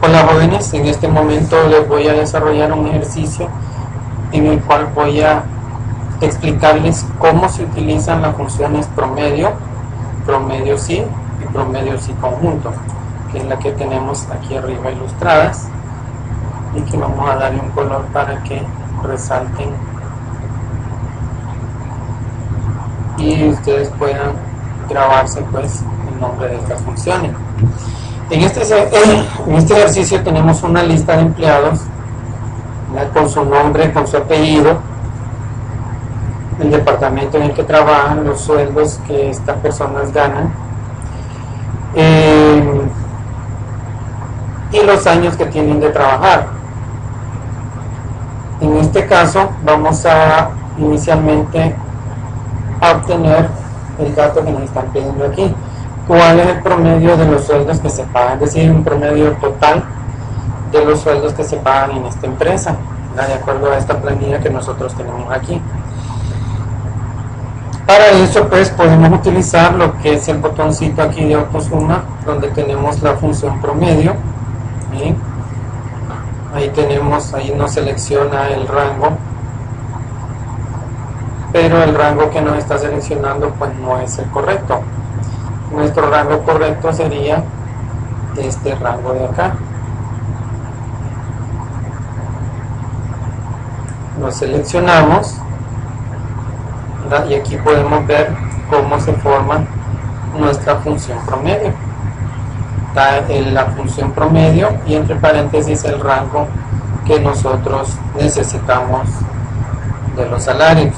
Hola jóvenes, en este momento les voy a desarrollar un ejercicio en el cual voy a explicarles cómo se utilizan las funciones promedio, promedio sí y promedio sí conjunto, que es la que tenemos aquí arriba ilustradas y que vamos a darle un color para que resalten y ustedes puedan grabarse pues el nombre de estas funciones. En este ejercicio tenemos una lista de empleados con su nombre, con su apellido, el departamento en el que trabajan, los sueldos que estas personas ganan y los años que tienen de trabajar. En este caso vamos a inicialmente a obtener el dato que nos están pidiendo aquí. ¿Cuál es el promedio de los sueldos que se pagan? Es decir, un promedio total de los sueldos que se pagan en esta empresa, de acuerdo a esta planilla que nosotros tenemos aquí. Para eso pues podemos utilizar lo que es el botoncito aquí de autosuma, donde tenemos la función promedio. ¿Sí? Ahí nos selecciona el rango, pero el rango que nos está seleccionando pues no es el correcto. Nuestro rango correcto sería este rango de acá. Lo seleccionamos, ¿verdad? Y aquí podemos ver cómo se forma nuestra función promedio. Está en la función promedio y entre paréntesis el rango que nosotros necesitamos de los salarios.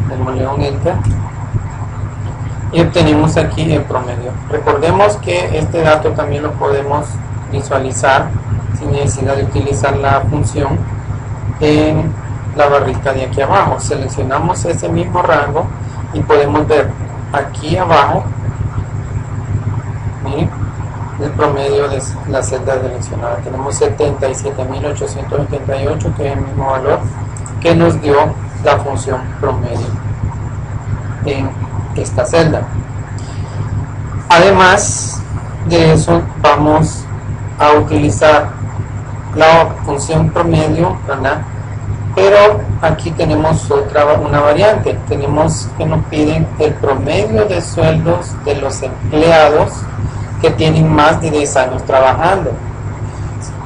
Démosle un enter y obtenemos aquí el promedio. Recordemos que este dato también lo podemos visualizar sin necesidad de utilizar la función en la barrita de aquí abajo. Seleccionamos ese mismo rango y podemos ver aquí abajo, miren, el promedio de la celda seleccionada. Tenemos 77.878, que es el mismo valor que nos dio la función promedio en esta celda. Además de eso, vamos a utilizar la función promedio, ¿verdad? Pero aquí tenemos una variante. Tenemos que nos piden el promedio de sueldos de los empleados que tienen más de 10 años trabajando.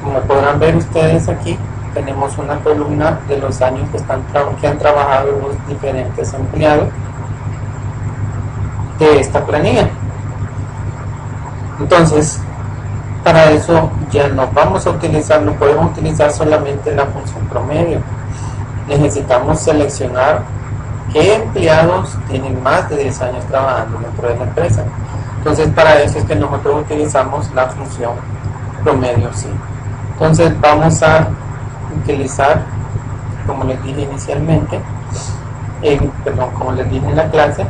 Como podrán ver ustedes aquí, tenemos una columna de los años que han trabajado los diferentes empleados de esta planilla. Entonces, para eso ya no vamos a utilizar, no podemos utilizar solamente la función promedio. Necesitamos seleccionar qué empleados tienen más de 10 años trabajando dentro de la empresa. Entonces, para eso es que nosotros utilizamos la función promedio sí. Entonces, vamos a utilizar, como les dije inicialmente, como les dije en la clase,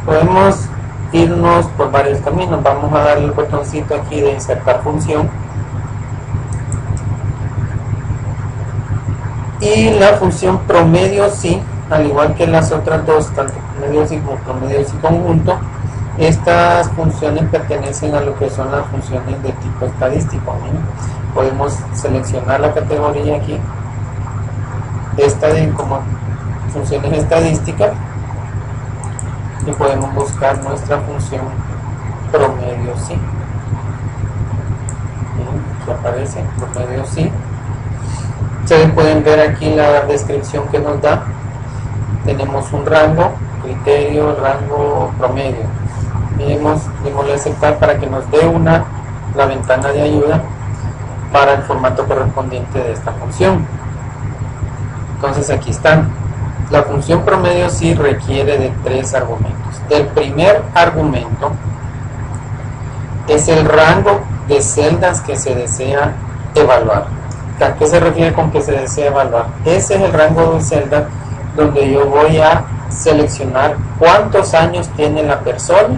podemos irnos por varios caminos. Vamos a darle el botoncito aquí de insertar función y la función promedio sí, al igual que las otras dos, tanto promedio sí como promedio sí conjunto, estas funciones pertenecen a lo que son las funciones de tipo estadístico. ¿No? Podemos seleccionar la categoría aquí, esta de como funciones estadísticas, y podemos buscar nuestra función promedio sí. Aquí aparece promedio sí. Ustedes pueden ver aquí la descripción que nos da. Tenemos un rango, criterio, rango, promedio. Démosle aceptar para que nos dé la ventana de ayuda para el formato correspondiente de esta función. Entonces aquí están. La función promedio sí requiere de 3 argumentos. El primer argumento es el rango de celdas que se desea evaluar. ¿A qué se refiere con que se desea evaluar? Ese es el rango de celdas donde yo voy a seleccionar cuántos años tiene la persona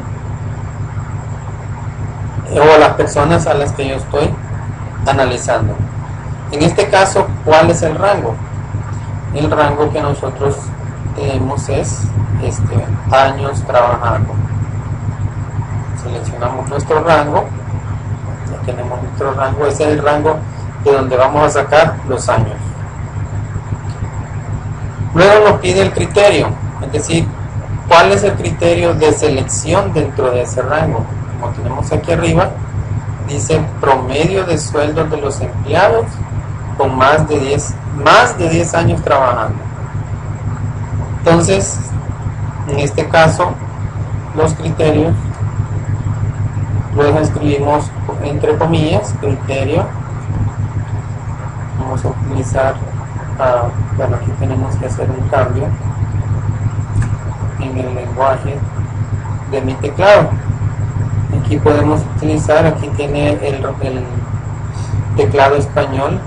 o las personas a las que yo estoy analizando. En este caso, ¿cuál es el rango? El rango que nosotros tenemos es años trabajando. Seleccionamos nuestro rango, ya tenemos nuestro rango, ese es el rango de donde vamos a sacar los años. Luego nos pide el criterio, es decir, ¿cuál es el criterio de selección dentro de ese rango? Como tenemos aquí arriba, dice promedio de sueldos de los empleados con más de 10 años trabajando. Entonces, en este caso, los criterios los escribimos entre comillas, criterio. Vamos a utilizar, bueno, aquí tenemos que hacer un cambio en el lenguaje de mi teclado. Aquí podemos utilizar, aquí tiene el teclado español,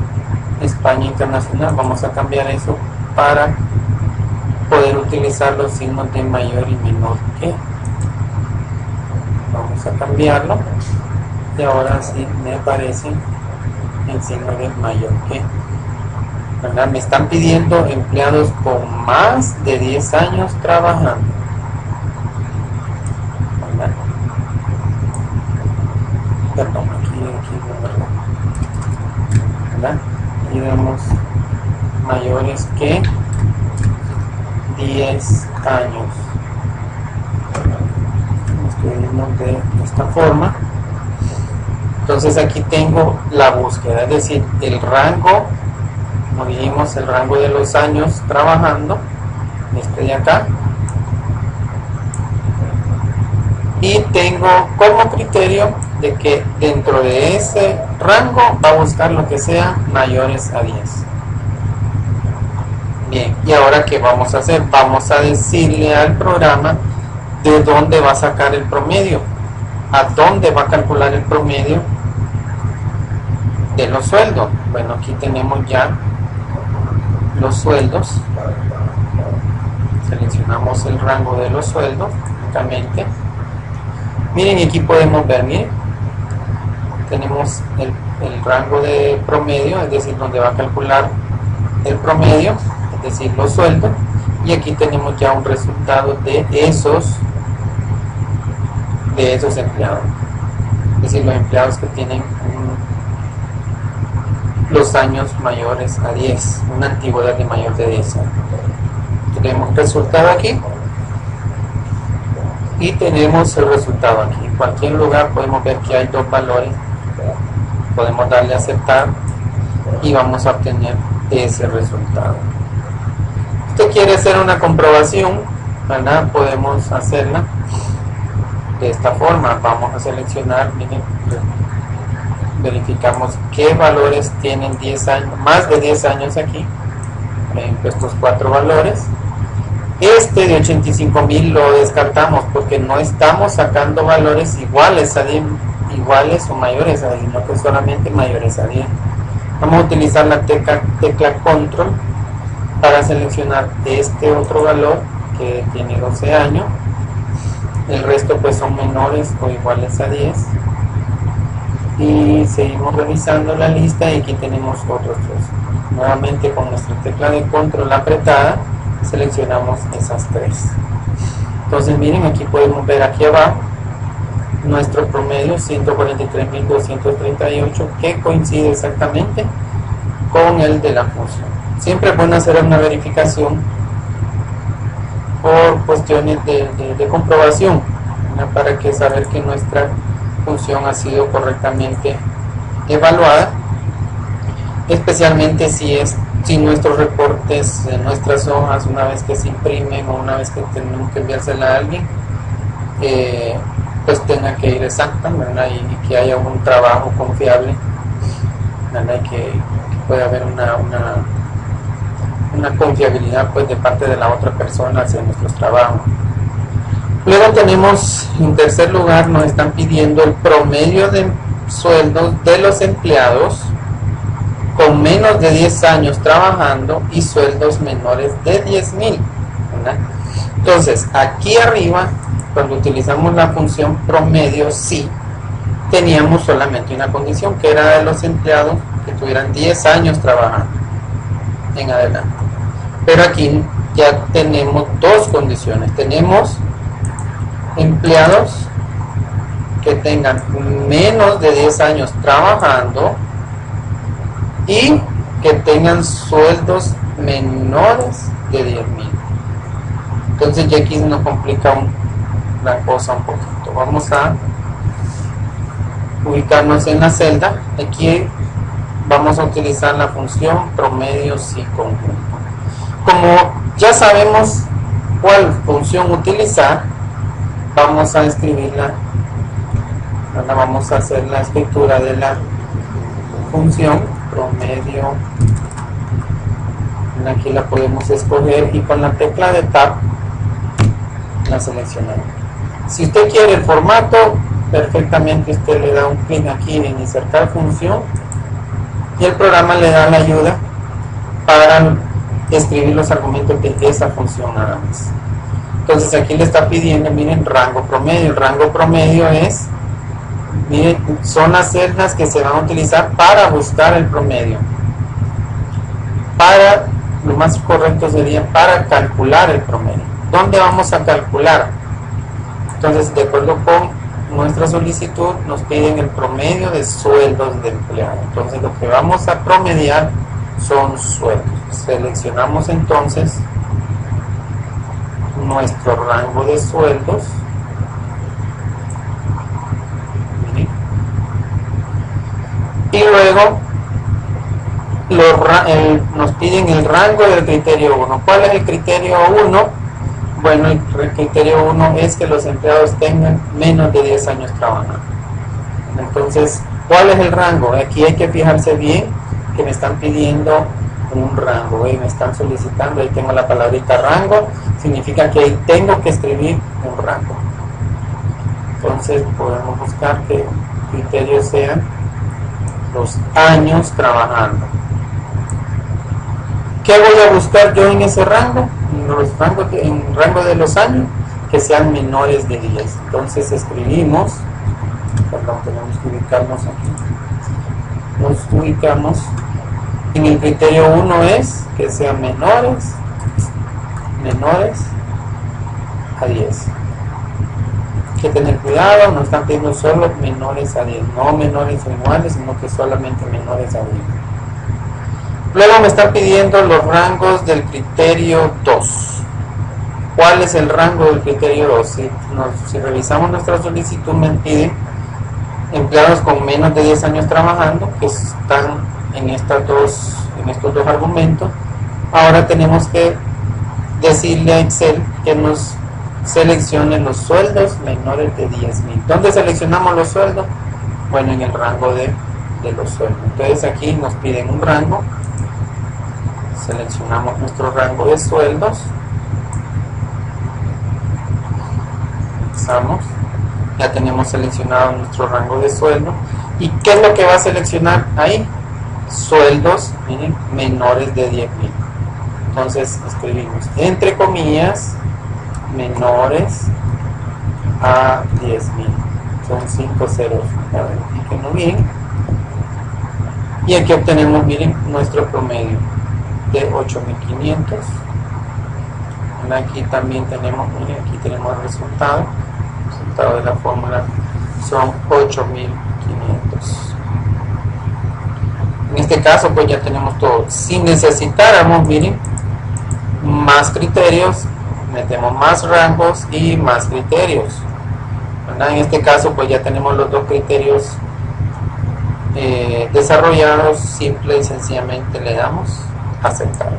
España Internacional. Vamos a cambiar eso para poder utilizar los signos de mayor y menor que. Vamos a cambiarlo y ahora sí me aparece el signo de mayor que. ¿Verdad? Me están pidiendo empleados con más de 10 años trabajando. ¿Verdad? Perdón, aquí ¿verdad? Y damos mayores que 10 años. Escribimos de esta forma. Entonces aquí tengo la búsqueda, es decir, el rango, como dijimos, el rango de los años trabajando, este de acá. Y tengo como criterio de que dentro de ese rango va a buscar lo que sea mayores a 10. Bien, y ahora ¿qué vamos a hacer? Vamos a decirle al programa de dónde va a sacar el promedio, a dónde va a calcular el promedio de los sueldos. Bueno, aquí tenemos ya los sueldos. Seleccionamos el rango de los sueldos únicamente. Miren, aquí podemos ver, miren, tenemos el rango de promedio, es decir, donde va a calcular el promedio, es decir, los sueldos, y aquí tenemos ya un resultado de esos empleados, es decir, los empleados que tienen los años mayores a 10, una antigüedad de mayor de 10 años. Tenemos resultado aquí y tenemos el resultado aquí. En cualquier lugar podemos ver que hay dos valores, podemos darle a aceptar y vamos a obtener ese resultado. Usted quiere hacer una comprobación, ¿verdad? Podemos hacerla de esta forma. Vamos a seleccionar, miren, verificamos qué valores tienen 10 años, más de 10 años aquí. Por ejemplo, estos 4 valores. Este de 85,000 lo descartamos porque no estamos sacando valores iguales a 10, iguales o mayores a 10, sino que solamente mayores a 10. Vamos a utilizar la tecla control para seleccionar este otro valor que tiene 12 años. El resto pues son menores o iguales a 10. Y seguimos revisando la lista y aquí tenemos otros 3. Nuevamente con nuestra tecla de control apretada seleccionamos esas 3. Entonces miren, aquí podemos ver aquí abajo nuestro promedio 143.238, que coincide exactamente con el de la función. Siempre es bueno hacer una verificación por cuestiones de comprobación, ¿no? Para que saber que nuestra función ha sido correctamente evaluada, especialmente si nuestros reportes, nuestras hojas, una vez que se imprimen o una vez que tenemos que enviársela a alguien, pues tenga que ir exacta, ¿verdad? Y que haya un trabajo confiable, ¿verdad? Y que pueda haber una confiabilidad pues de parte de la otra persona hacia nuestros trabajos. Luego tenemos, en tercer lugar, nos están pidiendo el promedio de sueldos de los empleados con menos de 10 años trabajando y sueldos menores de 10,000, ¿verdad? Entonces, aquí arriba, cuando utilizamos la función promedio, sí, teníamos solamente una condición, que era de los empleados que tuvieran 10 años trabajando en adelante. Pero aquí ya tenemos dos condiciones. Tenemos empleados que tengan menos de 10 años trabajando y que tengan sueldos menores de 10,000. Entonces ya aquí nos complica la cosa un poquito. Vamos a ubicarnos en la celda. Aquí vamos a utilizar la función promedios y conjunto. Como ya sabemos cuál función utilizar, vamos a escribirla. Ahora vamos a hacer la escritura de la función promedio. Aquí la podemos escoger y con la tecla de Tab la seleccionamos. Si usted quiere el formato, perfectamente usted le da un clic aquí en insertar función y el programa le da la ayuda para escribir los argumentos de esa función nada más. Entonces aquí le está pidiendo, miren, rango promedio. El rango promedio es, miren, son las celdas que se van a utilizar para buscar el promedio. Lo más correcto sería para calcular el promedio. ¿Dónde vamos a calcular? Entonces, de acuerdo con nuestra solicitud, nos piden el promedio de sueldos de empleado. Entonces, lo que vamos a promediar son sueldos. Seleccionamos entonces nuestro rango de sueldos. Y luego nos piden el rango del criterio 1. ¿Cuál es el criterio 1? Bueno, el criterio 1 es que los empleados tengan menos de 10 años trabajando. Entonces, ¿cuál es el rango? Aquí hay que fijarse bien que me están pidiendo un rango, me están solicitando, ahí tengo la palabrita rango, significa que ahí tengo que escribir un rango. Entonces podemos buscar que criterios sean los años trabajando. ¿Qué voy a buscar yo en ese rango? En rango de los años que sean menores de 10. Entonces escribimos, perdón, tenemos que ubicarnos aquí. Nos ubicamos en el criterio 1 es que sean menores a 10. Hay que tener cuidado, no están pidiendo solo menores a 10, no menores o iguales, sino que solamente menores a 10. Luego me están pidiendo los rangos del criterio 2. ¿Cuál es el rango del criterio 2? Si revisamos nuestra solicitud, me piden empleados con menos de 10 años trabajando, que están en estos dos argumentos. Ahora tenemos que decirle a Excel que nos seleccione los sueldos menores de 10,000. ¿Dónde seleccionamos los sueldos? Bueno, en el rango de los sueldos. Entonces aquí nos piden un rango. Seleccionamos nuestro rango de sueldos. Ya tenemos seleccionado nuestro rango de sueldo. ¿Y qué es lo que va a seleccionar ahí? Sueldos, miren, menores de 10,000. Entonces escribimos entre comillas menores a 10,000. Son 5 ceros. Verifiquenlo bien. Y aquí obtenemos, miren, nuestro promedio de 8,500. Aquí también tenemos, miren, aquí tenemos el resultado de la fórmula son 8,500. En este caso pues ya tenemos todo. Si necesitáramos, miren, más criterios, metemos más rangos y más criterios, ¿verdad? En este caso pues ya tenemos los dos criterios desarrollados. Simple y sencillamente le damos aceptar.